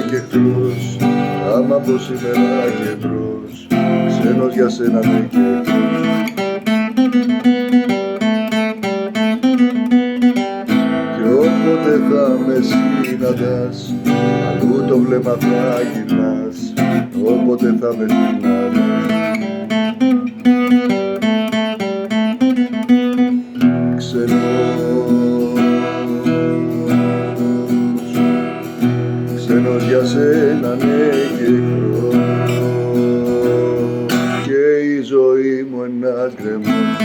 και εχθρός, άμα από σήμερα και μπρος, ξένος για σένα ναι και εχθρός. Κι όποτε θα με συναντάς, αλλού το βλέμμα θα γυρνάς, όποτε θα με συναντάς. Ξένος για σένα ναι και εχθρός, και η ζωή μου ένας γκρεμός.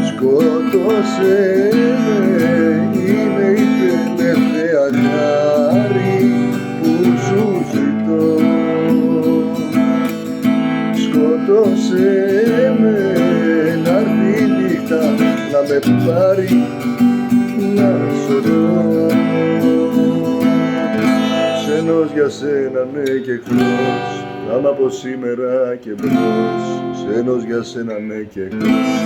Σκότωσέ με, είναι η τελευταία χάρη που σου ζητώ. Σκότωσέ με, να'ρθεί η νύχτα να με πάρει, να σωρώ. Ξένος για σένα ναι και εχθρός, άμα από σήμερα και μπρος, ξένος για σένα ναι και εχθρός.